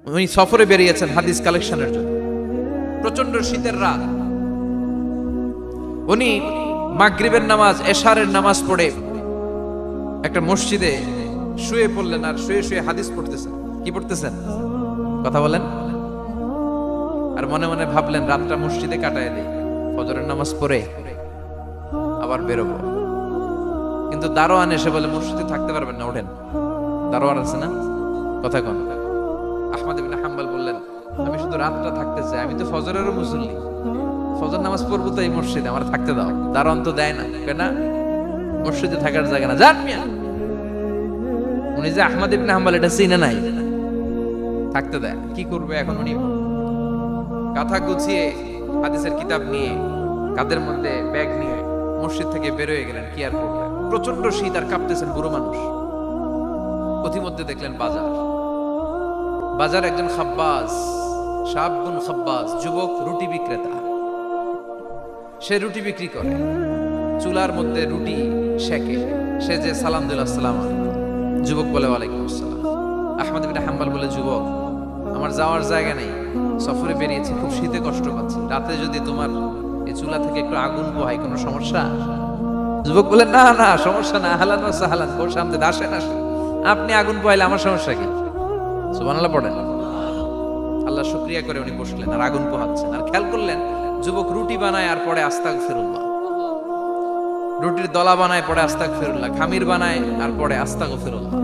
উনি সফরে বেরিয়েছেন হাদিস কালেকশনের জন্য। প্রচন্ড শীতের রাত, উনি মাগরিবের নামাজ, এশারের নামাজ পড়ে একটা মসজিদে শুয়ে পড়লেন, আর শুয়ে শুয়ে হাদিস পড়তেছেন। কি পড়তেছেন? কথা বলেন। আর মনে মনে ভাবলেন রাতটা মসজিদে কাটায় দেই, ফজরের নামাজ পড়ে আবার বেরোবো। কিন্তু দারোয়ান এসে বলে মসজিদে থাকতে পারবেন না, ওঠেন। দারোয়ান আছে না, কথা কন। আহমদ ইবনে হাম্বল বললেন আমি শুধু রাতটা থাকতে চাই, আমি তো ফজরেরও মুসল্লি, ফজর নামাজ পড়বো তো এই মসজিদে, আমার থাকতে দাও। দারোয়ান তো দেয় না, কেন? মসজিদে থাকার জায়গা না, যান মিয়া। উনি যে আহমদ ইবনে হাম্বল এটা চিনে নাই, থাকতে দেয়। কি করবে এখন? উনি কাঁথা গুছিয়ে হাদিসের কিতাব নিয়ে কাঁধের মধ্যে ব্যাগ নিয়ে মসজিদ থেকে বের হয়ে গেলেন। কি আর করলেন? প্রচন্ড শীত, আর কাঁপতেছেন বুড়ো মানুষ। পথিমধ্যে দেখলেন বাজার, বাজার একজন খাব্বাজ, শাবুন খাব্বাজ, যুবক রুটি বিক্রেতা। সে রুটি বিক্রি করে, চুলার মধ্যে রুটি সেকে। সে যে সালাম দিল আসসালাম, যুবক বলে ওয়ালাইকুম আসসালাম। আহমদ ইবনে হাম্বল বলে যুবক আমার যাওয়ার জায়গা নেই, সফরে বেরিয়েছি, খুব শীতে কষ্ট পাচ্ছি, রাতে যদি তোমার এই চুলা থেকে একটু আগুন পোহাই কোনো সমস্যা? যুবক বলে না না সমস্যা না, আহলান ওয়া সাহলান, ওর সামনে আসেন আসেন, আপনি আগুন পোহাইলে আমার সমস্যা কি? সুবহানাল্লাহ পড়েন। আল্লাহ শুকরিয়া করে উনি বসলেন আর আগুন পোহাচ্ছেন। আর খেয়াল করলেন যুবক রুটি বানায় আর পরে আস্তাগফিরুল্লাহ, রুটির দলা বানায় পরে আস্তাগফিরুল্লাহ, খামির বানায় আর পরে আস্তাগফিরুল্লাহ,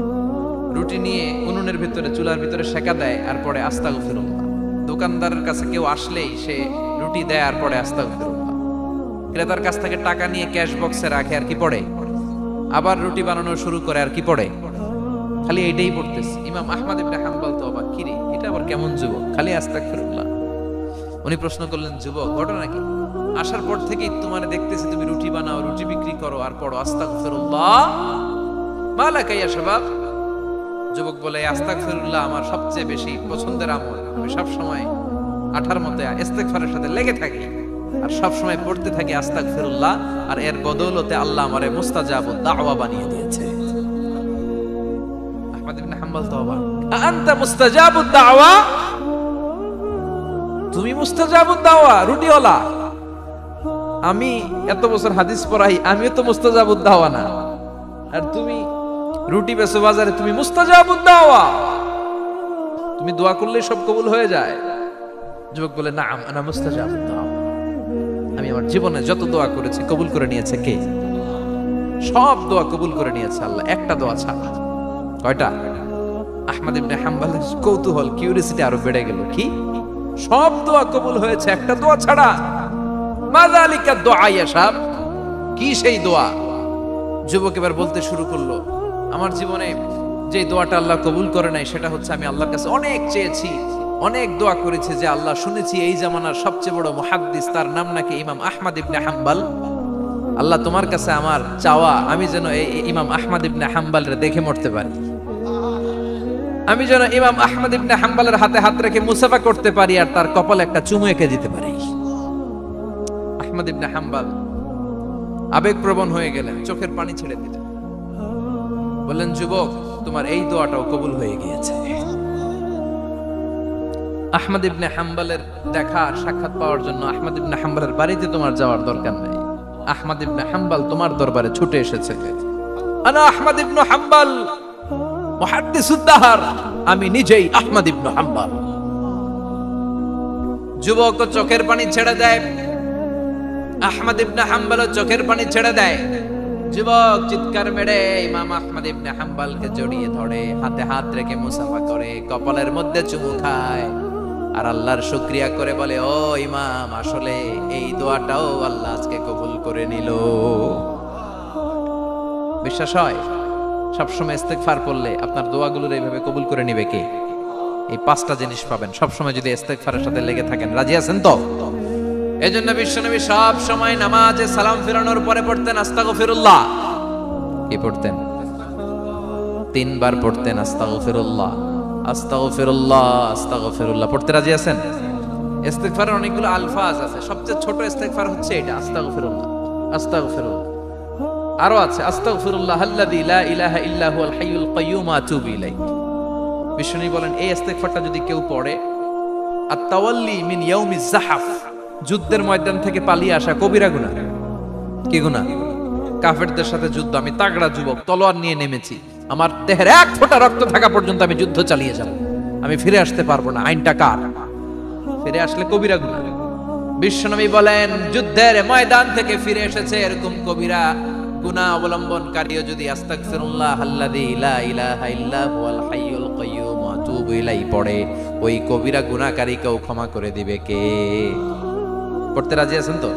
রুটি নিয়ে উনুনের ভিতরে চুলার ভিতরে সেকা দেয় আর পরে আস্তাগফিরুল্লাহ। দোকানদারের কাছে কেউ আসলেই সে রুটি দেয় আর পরে আস্তাগফিরুল্লাহ। ক্রেতার কাছ থেকে টাকা নিয়ে ক্যাশ বক্সে রাখে আর কি পড়ে? আবার রুটি বানানো শুরু করে আর কি পড়ে? খালি এইটাই পড়তেছে। ইমাম আহমদ ইবনে হাম্বল তো অবাক, কিরে এটা আবার কেমন যুবক, খালি আস্তাগফিরুল্লাহ। উনি প্রশ্ন করলেন যুবক ঘটনা কি? আসার পর থেকেই তোমার দেখতেছি তুমি রুটি বানাও, রুটি বিক্রি করো আর পড়ো আস্তাগফিরুল্লাহ, মালাকা ইয়া শাবাব। যুবক বলে আস্তাগফিরুল্লাহ আমার সবচেয়ে বেশি পছন্দের আমল, আমি সব সময় আঠার মধ্যে ইস্তেগফারের সাথে লেগে থাকি আর সব সময় পড়তে থাকি আস্তাগফিরুল্লাহ, আর এর বদৌলতে আল্লাহ আমারে মুস্তাজাবুদ দাওয়া বানিয়ে দিয়েছে। আহমদ ইবনে হাম্বল তো অবাক, আনতা মুস্তাজাবুদ দাওয়া, তুমি মুস্তাজাবুদ দাওয়া রুটিওয়ালা? আমি এত বছর হাদিস পড়াই, আমিও তো মুস্তাজাবুদ দাওয়া না, আর তুমি রুটি বেচো বাজারে, তুমি মুস্তাজাবুদ দাওয়া, তুমি দোয়া করলে সব কবুল হয়ে যায়? যুবক বলে নাম আনা মুস্তাজাবুদ দাওয়া, আমি আমার জীবনে যত দোয়া করেছি কবুল করে নিয়েছে কে? সব দোয়া কবুল করে নিয়েছে আল্লাহ, একটা দোয়া ছাড়া। কয়টা? আহমদ ইবনে হাম্বলের কৌতূহল, কিউরিসিটি আরো বেড়ে গেল। কি? সব দোয়া কবুল হয়েছে একটা দোয়া ছাড়া? মাযালিকা দুআ ইয়া শাব, কি সেই দোয়া? যুবক এবার বলতে শুরু করলো আমার জীবনে যে দোয়াটা আল্লাহ কবুল করে নাই সেটা হচ্ছে আমি আল্লাহর কাছে অনেক চেয়েছি, অনেক দোয়া করেছি যে আল্লাহ শুনেছি এই জামানার সবচেয়ে বড় মুহাদ্দিস, তার নাম নাকি ইমাম আহমদ ইবনে হাম্বল। আল্লাহ তোমার কাছে আমার চাওয়া আমি যেন এই ইমাম আহমদ ইবনে হাম্বলরে দেখে মরতে পারি, আমি যেন ইমাম আহমদ ইবনে হাম্বলের হাতে হাত রেখে মুসাফা করতে পারি আর তার কপালে একটা চুমু এঁকে দিতে পারি। আহমদ ইবনে হাম্বল আবেগপ্রবণ হয়ে গেলেন, চোখের পানি ছেড়ে দিলেন, বললেন যুবক তোমার এই দোয়াটাও কবুল হয়ে গিয়েছে। আহমদ ইবনে হাম্বলের দেখা সাক্ষাৎ পাওয়ার জন্য আহমদ ইবনে হাম্বলের বাড়িতে তোমার যাওয়ার দরকার নাই, আহমদ ইবনে হাম্বল তোমার দরবারে ছুটে এসেছে। আনা আহমদ ইবনে হাম্বল মুহাদ্দিসুদ দাহর, আমি নিজেই আহমদ ইবনে হাম্বল। যুবক চোখের পানি ছেড়ে দেয়, আহমদ ইবনে হাম্বল চোখের পানি ছেড়ে দেয়। যুবক চিৎকার মেরে ইমাম আহমদ ইবনে হাম্বলকে জড়িয়ে ধরে, হাতে হাত রেখে মুসাফা করে, কপালের মধ্যে চুমু খায় আর আল্লাহর শুকরিয়া করে বলে ও ইমাম আসলে এই দোয়াটাও আল্লাহ আজকে কবুল করে নিল। বিশ্বাস হয় সবসময় ইস্তেগফার করলে আপনার দোয়াগুলোর এইভাবে কবুল করে নিবে কে? এই পাঁচটা জিনিস পাবেন সবসময় যদি ইস্তেগফারের সাথে লেগে থাকেন। রাজি আছেন তো? এজন্য বিশ্বনবী সব সময় নামাজে সালাম ফিরানোর পরে পড়তেন আস্তাগফিরুল্লাহ। কি পড়তেন? 3 বার পড়তেন আস্তাগফিরুল্লাহ, আস্তাগফিরুল্লাহ, আস্তাগফিরুল্লাহ। পড়তে রাজি আছেন? ইস্তেগফারের অনেকগুলো আলফাজ আছে, সবচেয়ে ছোট ইস্তেগফার হচ্ছে এটা আস্তাগফিরুল্লাহ, আস্তাগফিরুল্লাহ। আরো আছে আস্তাগফিরুল্লাহ আল্লাযী লা ইলাহা ইল্লা হুয়াল হাইয়ুল কাইয়্যুম আতুবু ইলাইহি, বিষ্ণু বলেন এই ইস্তেগফারটা যদি কেউ পড়ে, আত-তাওয়াল্লি মিন ইয়াউমিজ যাহাফ, যুদ্ধের ময়দান থেকে পালিয়ে আসা কবিরা গুনাহ। কি গুনাহ? কাফেরদের সাথে যুদ্ধ, আমি তাগড়া যুবক, তলোয়ার নিয়ে নেমেছি, আমার দেহের এক ফোঁটা রক্ত থাকা পর্যন্ত আমি যুদ্ধ চালিয়ে যাব, আমি ফিরে আসতে পারবো না, আইনটা কার? ফিরে আসলে কবিরা গুনাহ। বিশ্বনবী বলেন যুদ্ধের ময়দান থেকে ফিরে এসেছে এরকম কবিরা গুনাহ অবলম্বনকারীও যদি আস্তাগফিরুল্লাহ আল্লাযী লা ইলাহা ইল্লা হুয়াল হাইয়ুল কাইয়্যুম ওয়া আতুবু ইলাইহি পড়ে, ওই কবিরা গুনাহকারীকেও ক্ষমা করে দিবে কে? পড়তে রাজি আছেন তো?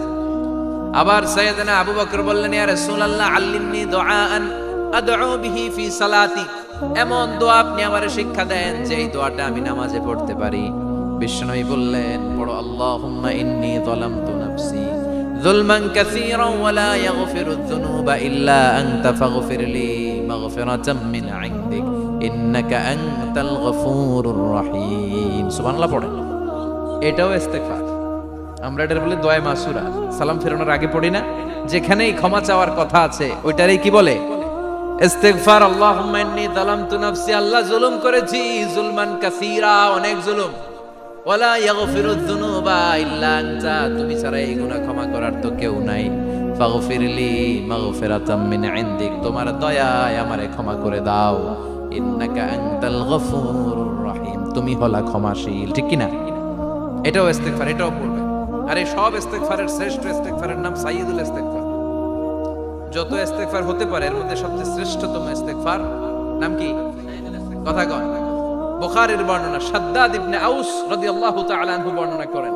আবার সাইয়েদনা আবু বকর বললেন, ইয়া রাসূলুল্লাহ আল্লিমনি দুআআন আদউ বিহি ফি সালাতি, এমন দোয়া আপনি আমারে শিক্ষা দেন যে এই দোয়াটা আমি নামাজে পড়তে পারি। বিশ্বনবী বললেন, পড়ো আল্লাহুম্মা ইন্নী যালামতু নাফসি যুলমান কাসীরান ওয়া লা ইয়াগফিরুয যুনুবা ইল্লা আনতা ফাগফিরলি মাগফিরাতাম মিন ইনদিক ইন্নাকা আনতাল গফুরুর রহিম। সুবহানাল্লাহ পড়েন। এটাও ইস্তেগফার। আমরা এটার বলে দোয়া মাসুরা, সালাম ফেরানোর আগে পড়ি না? যেখানেই ক্ষমা চাওয়ার কথা আছে ওইটারই কি বলে? ইস্তেগফার। আল্লাহুম্মা ইন্নী যালামতু নাফসি, আল্লাহ জুলুম করেছি, যুলমান কাসীরা, অনেক জুলুম, ওয়ালা ইয়াগফিরুয যুনুবা ইল্লা আনতা, তুমি ছাড়া এই গুনাহ ক্ষমা করার তো কেউ নাই, ফাগফিরলি মাগফিরাতাম মিন ইনদিক, তোমার দয়ায় আমারে ক্ষমা করে দাও, ইন্নাকা আনতাল গফুরুর রহিম, তুমি হলা ক্ষমাশীল। ঠিক কি না? এটাও ইস্তেগফার, এটাও পড়বে। আর এই সব ইস্তেগফারের শ্রেষ্ঠ ইস্তেগফারের নাম সাইয়্যিদুল ইস্তেগফার। যত ইস্তেগফার হতে পারে এর মধ্যে সবচেয়ে শ্রেষ্ঠতম ইস্তেগফার নাম কি? কথা কয়। বুখারীর বর্ণনা, শাদ্দাদ ইবনে আউস রাদিয়াল্লাহু তাআলা আনহু বর্ণনা করেন,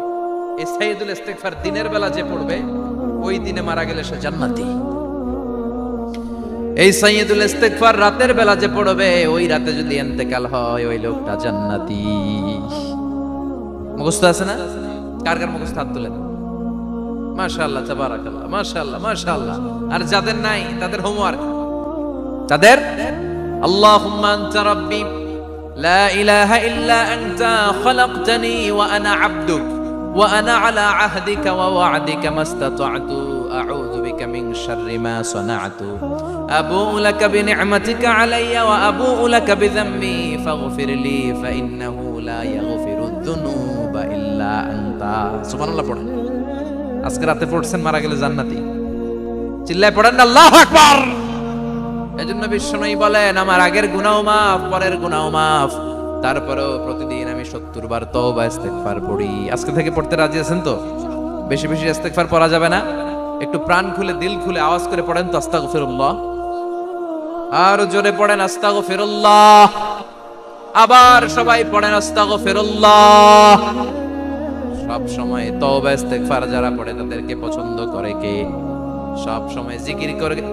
এই সাইয়্যিদুল ইস্তেগফার দিনের বেলা যে পড়বে ওই দিনে মারা গেলে সে জান্নাতি। এই সাইয়্যিদুল ইস্তেগফার রাতের বেলা যে পড়বে ওই রাতে যদি ইন্তেকাল হয় ওই লোকটা জান্নাতি। মুখস্থ আছে না? কার কার মুখস্থ? হাত তুলেন। মাশাআল্লাহ, তাবারাকাল্লাহ, মাশাআল্লাহ, মাশাআল্লাহ। আর যাদের নাই তাদের হোমওয়ার্ক, তাদের আল্লাহুম্মা আনতা রাব্বি লা ইলাহা ইল্লা আনতা খালাকতানি ওয়া আনা আবদুক ওয়া আনা আলা আহদিকা ওয়া ওয়া'দিকা মাস্তাতা'তু আউযু বিকা মিন শাররি মা সানা'তু আবু'ু লাকা বিনি'মাতিকা আলাইয়া ওয়া আবু'ু লাকা বিযামবি ফাগফিরলি ফাইন্নাহু লা ইয়াগফিরুয যুনুবা ইল্লা আনতা। সুবহানাল্লাহ পড়েন। আজকে রাতে পড়ছেন, মারা গেলে জান্নাতি। চিল্লায় পড়েন না আল্লাহু আকবার। এজন্য বিশ্বনবী বলেন আমার আগের গুনাহও মাফ, পরের গুনাহও মাফ, তারপরেও প্রতিদিন আমি 70 বার তওবা ইস্তেগফার পড়ি। আজকে থেকে পড়তে রাজি আছেন তো? বেশি বেশি ইস্তেগফার পড়া যাবে না? একটু প্রাণ খুলে দিল খুলে আওয়াজ করে পড়েন তো আস্তাগফিরুল্লাহ। আর জোরে পড়েন আস্তাগফিরুল্লাহ। আবার সবাই পড়েন আস্তাগফিরুল্লাহ। সব সময় তওবা ইস্তেগফার যারা পড়ে তাদেরকে পছন্দ করে কে? সব সময় জিকির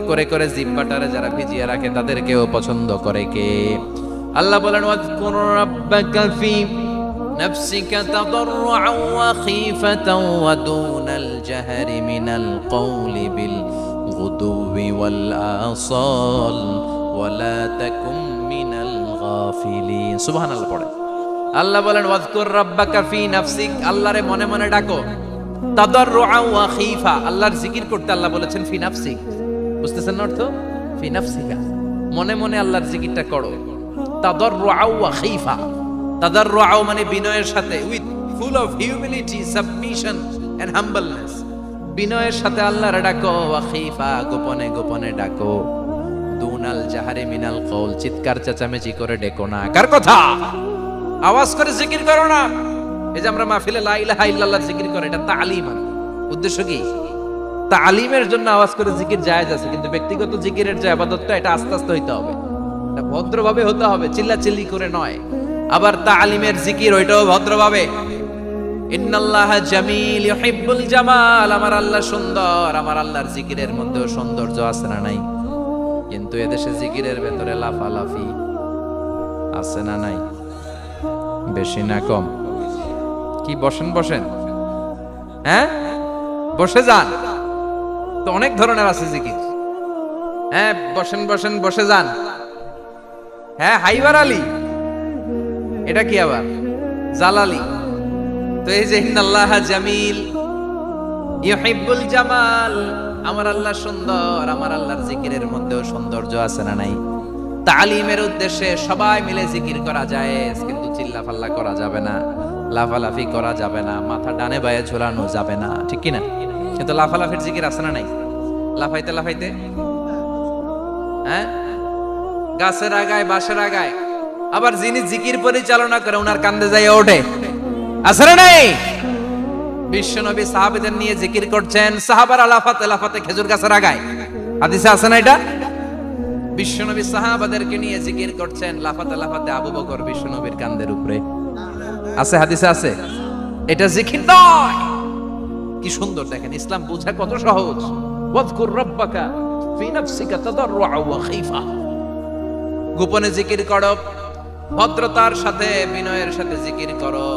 করে করে জিহ্বাটারে যারা ভিজিয়ে রাখে তাদেরকেও পছন্দ করে কে? আল্লাহ বলেন ওয়াজকুর রাব্বাকা ফি নাফসিকা তাদাররুআন ওয়া খীফাতান ওয়া দুনাল জাহরি মিনাল কওলি বিল গুদুবি ওয়াল আসাল ওয়া লা তাকুম মিনাল গাফিলিন। সুবহানাল্লাহ পড়ে। আল্লাহ বলেন ওয়াজকুর রাব্বাকা ফি নাফসিক, আল্লাহরে মনে মনে ডাকো, তাদাররুআন ওয়া খীফা, আল্লাহর জিকির করতে আল্লাহ বলেছেন ফি নাফসিক। বুঝতেছেন না অর্থ? ফি নাফসিকা, মনে মনে আল্লাহর জিকিরটা করো। তাদাররুআন ওয়া খীফা, তাদাররুআন মানে বিনয়ের সাথে, with full of humility, submission and humbleness, বিনয়ের সাথে আল্লাহরে ডাকো। ওয়া খীফা, গোপনে গোপনে ডাকো। দুনাল জাহারি মিনাল কওল, চিৎকার চেঁচামেচি করে ডেকো না। কার কথা? আওয়াজ করে জিকির করো না। এই যে আমরা মাহফিলে লা ইলাহা ইল্লাল্লাহ জিকির করে, এটা তালিম। উদ্দেশ্য কি? তালিমের জন্য আওয়াজ করে জিকির জায়েজ আছে, কিন্তু ব্যক্তিগত জিকিরের যে ইবাদতটা এটা আস্তে আস্তে হইতে হবে, এটা ভদ্রভাবে হতে হবে, চিল্লাচিল্লি করে নয়। আবার তালিমের জিকির ওইটাও ভদ্রভাবে। ইন্নাল্লাহা জামিল ইউহিব্বুল জামাল, আমার আল্লাহ সুন্দর, আমার আল্লাহর জিকিরের মধ্যেও সৌন্দর্য আছে না নাই? কিন্তু এদেশে জিকিরের ভেতরে লাফালাফি আছে না নাই? বেশি না কম? কি বসেন বসেন, হ্যাঁ বসে যান তো, অনেক ধরনের আছে জিকির। হ্যাঁ বসেন বসেন, বসে যান। হ্যাঁ হাইবার আলী, এটা কি আবার জালালি? তো এই যে ইন্নাল্লাহা জামিল ইউহিব্বুল জামাল, আমার আল্লাহ সুন্দর, আমার আল্লাহর জিকিরের মধ্যেও সৌন্দর্য আছে না নাই? তালিমের উদ্দেশ্যে সবাই মিলে জিকির করা যায়, কিন্তু চিল্লাফাল্লা করা যাবে না, লাফালাফি করা যাবে না, মাথা ডানে বায়ে ঝোলানো যাবে না, ঠিক কিনা? কিন্তু লাফালাফির জিকির আছে না নাই? লাফাইতে লাফাইতে, হ্যাঁ, গাছের আগায় বাঁশের আগায়, আবার যিনি জিকির পরিচালনা করে ওনার কান্দে যাই ওঠে, আছে না নাই? বিশ্বনবী সাহাবীদের নিয়ে জিকির করছেন, সাহাবারা লাফাতে লাফাতে খেজুর গাছের আগায়, হাদিসে আছে না এটা? বিশ্বনবী সাহাবাদেরকে নিয়ে জিকির করছেন, লাফাতে লাফাতে আবু বকর বিশ্বনবীর কান্দের উপরে, আছে হাদিসে আছে। এটা জিকির নয়। কি সুন্দর দেখেন, ইসলাম বোঝা কত সহজ। ওয়াজকুর রাব্বাকা ফি নাফসিকা তাদাররুআ ওয়া খাইফা, গোপনে জিকির করো, ভদ্রতার সাথে বিনয়ের সাথে জিকির করো।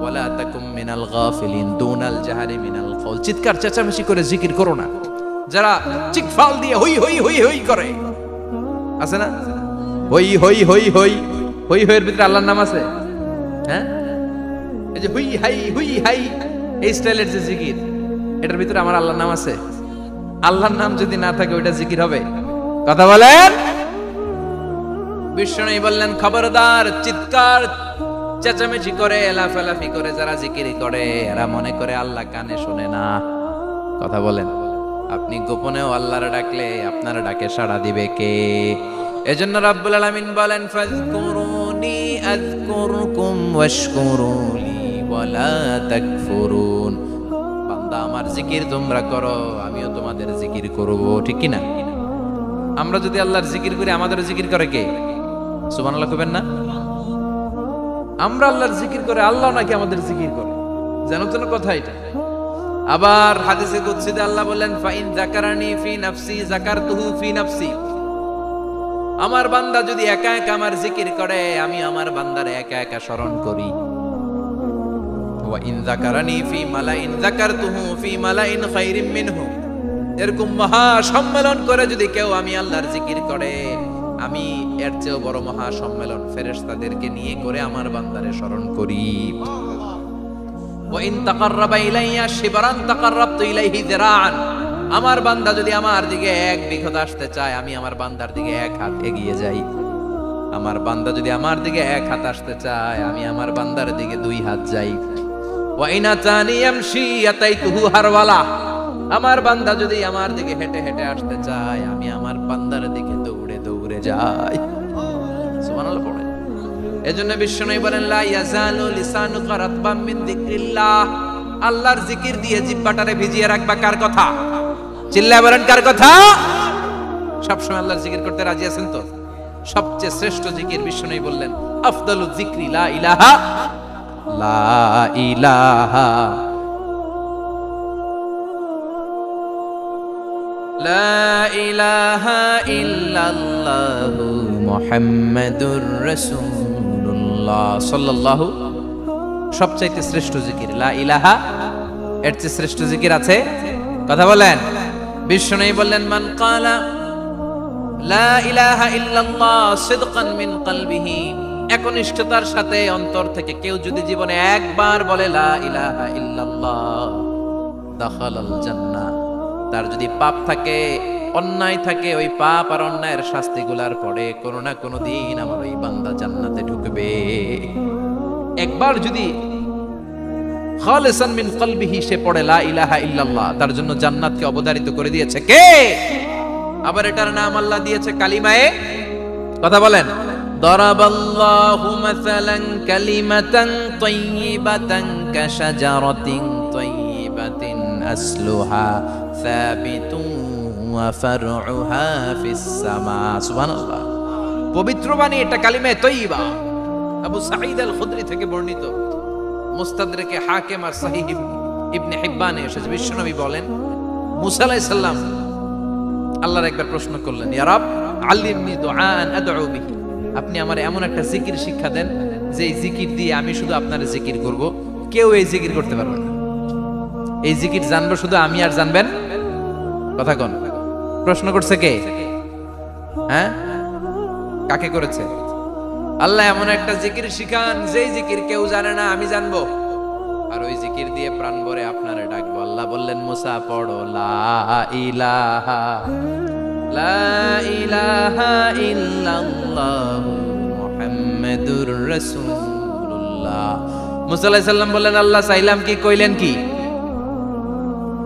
ওয়ালা তাকুম মিনাল গাফিলিন দুনাল জাহারি মিনাল কওল, চিৎকার চেঁচামেচি করে জিকির করো না। যারা চিকফাল দিয়ে হই হই হই হই করে, আছে না? হই হই হই হই হই হইয়ের ভিতরে আল্লাহর নাম আছে, হ্যাঁ? এই যে হুই হাই হুই হাই, এই স্টাইলের যে জিকির, এটার ভিতরে আমার আল্লাহর নাম আছে? আল্লাহর নাম যদি না থাকে ওইটা জিকির হবে? কথা বলেন। বিষ্ণু বললেন, খবরদার, চিৎকার চেঁচামেচি করে লাফালাফি করে যারা জিকির করে এরা মনে করে আল্লাহ কানে শোনে না। কথা বলেন। আপনি গোপনেও আল্লাহর ডাকলে আপনার ডাকে সাড়া দিবে কে? এজন্য রাব্বুল আলামিন বলেন, ফাযকুরুনি আযকুরকুম ওয়াশকুরুলি ওয়ালা তাকফুরুন। বান্দা আমার জিকির তোমরা করো, আমিও তোমাদের জিকির করব, ঠিক কি না? আমরা যদি আল্লাহর জিকির করি, আমাদের জিকির করে কে? সুবহানাল্লাহ কইবেন না? আমরা আল্লাহর জিকির করে, আল্লাহ নাকি আমাদের জিকির করে, জানো তো না কথা এটা? আবার হাদিসে কুদসিতে আল্লাহ বলেন, ফাইন যাকারানি ফি নাফসি যাকারতুহু ফি নাফসি। আমার বান্দা যদি একা একা আমার জিকির করে, আমি আমার বান্দারে একা একা স্মরণ করি। ওয়া ইন যাকারানি ফি মালাইন যাকারতুহু ফি মালাইন খায়রিম মিনহু। এরকম মহা সম্মেলন করে যদি কেউ আমি আল্লাহর জিকির করে, আমি এর চেয়েও বড় মহা সম্মেলন ফেরেশতাদেরকে নিয়ে করে আমার বান্দারে স্মরণ করি। ওয়া ইন তাকাররাবা ইলাইয়া শিবরান তাকাররাবতু ইলাইহি যিরাআন। আমার বান্দা যদি আমার দিকে এক বিঘত আসতে চায়, আমি আমার বান্দার দিকে এক হাত এগিয়ে যাই। আমার বান্দা যদি আমার দিকে এক হাত আসতে চায়, আমি আমার বান্দার দিকে দুই হাত যাই। ওয়া ইন আতানি ইয়ামশি আতাইতুহু হারওয়ালা। আমার বান্দা যদি আমার দিকে হেঁটে হেঁটে আসতে চায়, আমি আমার বান্দার দিকে দৌড়ে দৌড়ে যাই। সুবহানাল্লাহ পড়ে। এজন্য বিশ্বনবী বলেন, লা ইয়াজালু লিসানুকা রাতবাম মিন যিকরিল্লাহ। আল্লাহর জিকির দিয়ে জিহ্বাটারে ভিজিয়ে রাখবা। কার কথা? চিল্লায় বলেন, কার কথা? সবসময় আল্লাহর জিকির করতে রাজি আছেন তো? সবচেয়ে শ্রেষ্ঠ জিকির বিশ্বনবী বললেন, আফদালুয যিকরি লা ইলাহা লা ইলাহা লা ইলাহা ইল্লাল্লাহু মুহাম্মাদুর রাসূলুল্লাহ সাল্লাল্লাহু। সবচাইতে শ্রেষ্ঠ জিকির লা ইলাহা, এর চেয়ে শ্রেষ্ঠ জিকির আছে? কথা বলেন। বিশ্বনবী বললেন, মান ক্বালা লা ইলাহা ইল্লাল্লাহ সিদকান মিন কলবিহি, একনিষ্ঠতার সাথে অন্তর থেকে কেউ যদি জীবনে একবার বলে লা ইলাহা ইল্লাল্লাহ, দাখালাল জান্নাহ। তার যদি পাপ থাকে, অন্যায় থাকে, ওই পাপ আর অন্যায়ের শাস্তিগুলার পরে কোনো না কোনো দিন আমার ওই বান্দা জান্নাতে ঢুকবে। একবার যদি খালিসান মিন কলবিহি সে পড়ে লা ইলাহা ইল্লাল্লাহ, তার জন্য জান্নাতকে অবধারিত করে দিয়েছে কে? আবার এটার নাম আল্লাহ দিয়েছে কালিমায়ে। কথা বলেন। দারাবাল্লাহু মাসালান কালিমাতান তাইয়িবাতান কাশাজারাতিন তাইয়িবাতিন আসলুহা সাবিতুন ওয়া ফারউহা ফিস সামা। সুবহানাল্লাহ। পবিত্র বাণী এটা কালিমায়ে তাইয়িবা। আবু সাঈদ আল খুদরি থেকে বর্ণিত, মুস্তাদরাকে হাকিম আর সহিহ ইবনে হিব্বানে এসেছে। বিশ্বনবী বলেন, মুসা আলাইহিস সালাম আল্লাহর একবার প্রশ্ন করলেন, ইয়া রাব আল্লিমনি দুআআন আদউ বিহি। আপনি আমার এমন একটা জিকির শিক্ষা দেন যে এই জিকির দিয়ে আমি শুধু আপনার জিকির করব, কেউ এই জিকির করতে পারবে না। এই জিকির জানবো শুধু আমি, আর জানবেন। কথা কোন? প্রশ্ন করছে কে? হ্যাঁ, কাকে করেছে? আল্লাহ এমন একটা জিকির শিখান যেই জিকির কেউ জানে না, আমি জানবো, আর ওই জিকির দিয়ে প্রাণ ভরে আপনারে ডাকবো। আল্লাহ বললেন, মুসা পড়ো লা ইলাহা লা ইলাহা ইল্লাল্লাহ মুহাম্মাদুর রাসূলুল্লাহ। মুসা আলাইহিস সালাম বললেন আল্লাহ চাইলাম কি, কইলেন কি?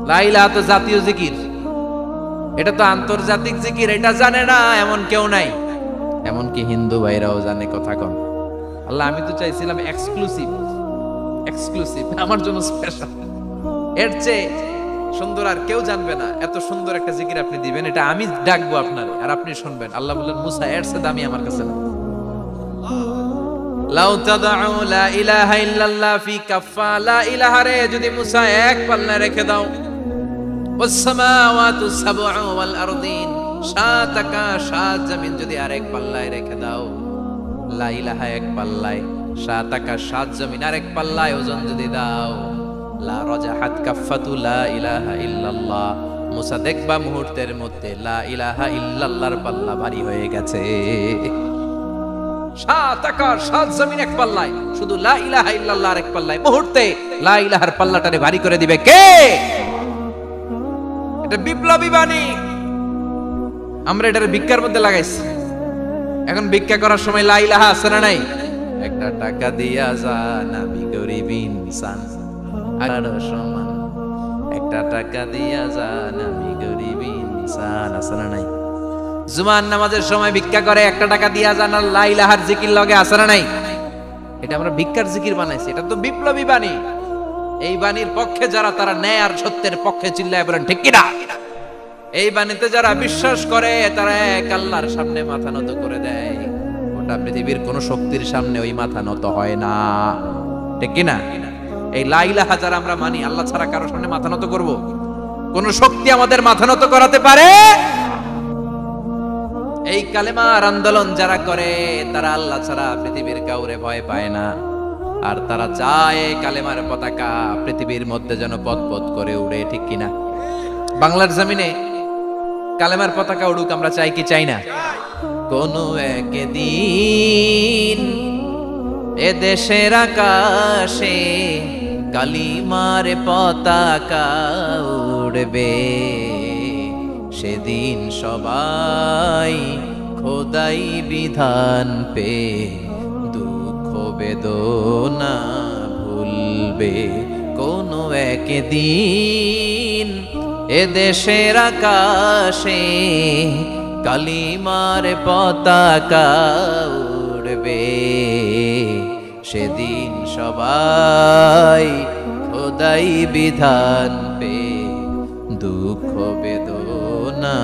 লা ইলাহা তো জাতীয় জিকির, এটা তো আন্তর্জাতিক জিকির, এটা জানে না এমন কেউ নাই। এমনকি হিন্দু ভাইরাও জানে। কথা কম। আল্লাহ আমি তো চাইছিলাম এক্সক্লুসিভ, আমার জন্য স্পেশাল, এর চেয়ে সুন্দর আর কেউ জানবে না। এত সুন্দর একটা জিকির আপনি দিবেন, এটা আমি ডাকবো আপনারে আর আপনি শুনবেন। আল্লাহ বললেন মুসা এর চেয়ে দামি আমার কাছে না। লাউ তাদউ লা ইলাহা ইল্লাল্লাহ ফি কাফা, লা ইলাহা রে যদি মুসা এক পাল্লায় রেখে দাও, ওয়াস সামাওয়াতু সাবউ ওয়াল আরদিন, সাত আকাশ সাত জমিন যদি আরেক পাল্লায় রেখে দাও, লা ইলাহা এক পাল্লায়, সাত আকাশ সাত জমিন আরেক পাল্লায় ওজন যদি দাও, লা রাজাহাত কাফাতু লা ইলাহা ইল্লাল্লাহ, মুসা দেখবা মুহূর্তের মধ্যে লা ইলাহা ইল্লাল্লাহর পাল্লা ভারী হয়ে গেছে। সাত আকাশ সাত জমিন এক পাল্লায়, শুধু লা ইলাহা ইল্লাল্লাহ আরেক পাল্লায়, মুহূর্তে লা ইলাহার পাল্লাটারে ভারী করে দিবে কে? এটা বিপ্লবী বাণী। আমরা এটার ভিক্ষার মধ্যে লাগাইছি। এখন ভিক্ষা করার সময় লা ইলাহা আছে না নাই? একটা টাকা দিয়া যান আমি গরিব ইনসান, আর সমান একটা টাকা দিয়া যান আমি গরিব ইনসান, আছে না নাই? জুমার নামাজের সময় ভিক্ষা করে একটা টাকা দিয়া যান আর লা ইলাহার জিকির লগে, আছে না নাই? এটা আমরা ভিক্ষার জিকির বানাইছি। এটা তো বিপ্লবী বাণী। এই বাণীর পক্ষে যারা, তারা ন্যায় আর সত্যের পক্ষে চিল্লায় বলেন ঠিক কিনা? এই বাণীতে যারা বিশ্বাস করে তারা এক আল্লাহর সামনে মাথা নত করে দেয়। গোটা পৃথিবীর কোন শক্তির সামনে ওই মাথা নত হয় না, ঠিক কিনা? এই লা ইলাহা যারা আমরা মানি, আল্লাহ ছাড়া কারোর সামনে মাথা নত করব? কোন শক্তি আমাদের মাথা নত করাতে পারে? এই কালেমার আন্দোলন যারা করে তারা আল্লাহ ছাড়া পৃথিবীর কাউরে ভয় পায় না। আর তারা চায় কালেমার পতাকা পৃথিবীর মধ্যে যেন পথ করে উড়ে, ঠিক কিনা? বাংলার জমিনে কালেমার পতাকা উড়ুক, আমরা চাই কি চাই না? কোন একদিন এ দেশের আকাশে কালিমার পতাকা উড়বে, সেদিন সবাই খোদাই বিধান পে দুঃখ বেদনা ভুলবে। কোন একদিন এ দেশের আকাশে কালিমার পতাকা উড়বে, সেদিন সবাই খোদাই বিধান পে দুঃখ বেদনা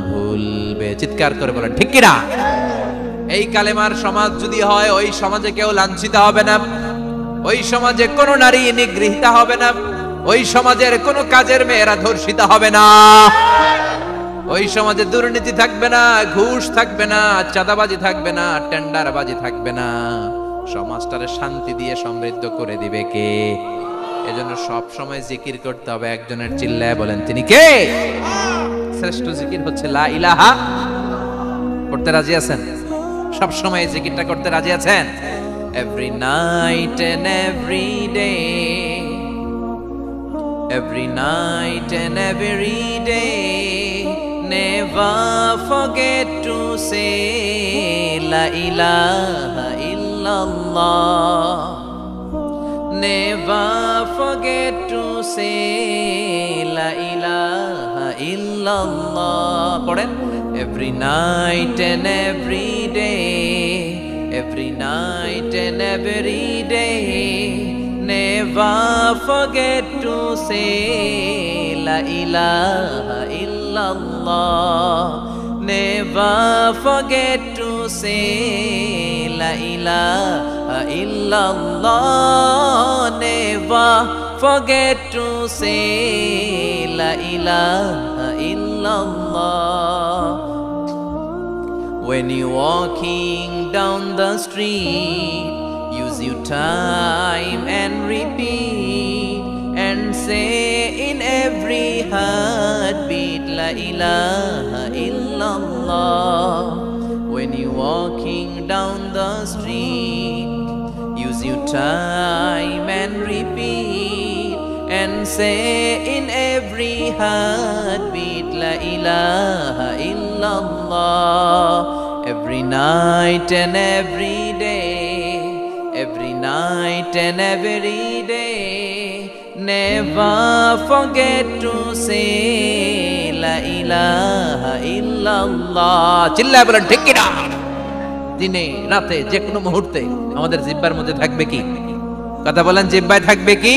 ভুলবে। চিৎকার করে বলেন ঠিক কিনা? এই কালেমার সমাজ যদি হয়, ওই সমাজে কেউ লাঞ্ছিত হবে না, ওই সমাজে কোনো নারী নিগৃহীতা হবে না, ওই সমাজের কোনো কাজের মেয়েরা ধর্ষিত হবে না, ওই সমাজে দুর্নীতি থাকবে না, ঘুষ থাকবে না, চাঁদাবাজি থাকবে না, টেন্ডারবাজি থাকবে না। সমাজটারে শান্তি দিয়ে সমৃদ্ধ করে দিবে কে? এজন্য সব সময় জিকির করতে হবে একজনের, চিল্লায় বলেন তিনি কে? শ্রেষ্ঠ জিকির হচ্ছে লা ইলাহা। করতে রাজি আছেন? সব সময় জিকিরটা করতে রাজি আছেন? Every night and every day, every night and every day, never forget to say la ilaha illallah, never forget to say la ilaha illallah. পড়েন, every night and every day, every night and every day, never forget to say la ilaha illallah, never forget to say la ilaha illallah, never forget to say la ilaha illallah. When you're walking down the street, use your time and repeat and say in every heartbeat la ilaha illallah. When you're walking down the street, use your time and repeat and say in every heartbeat লা ইলাহা ইল্লাল্লাহ। Every night and every day, every night and every day, never forget to say la ilaha illallah. চিল্লায় বলেন ঠিক কিনা? দিনে রাতে যে কোনো মুহূর্তে আমাদের জিহ্বার মধ্যে থাকবে কি? কথা বলেন, জিহ্বায় থাকবে কি?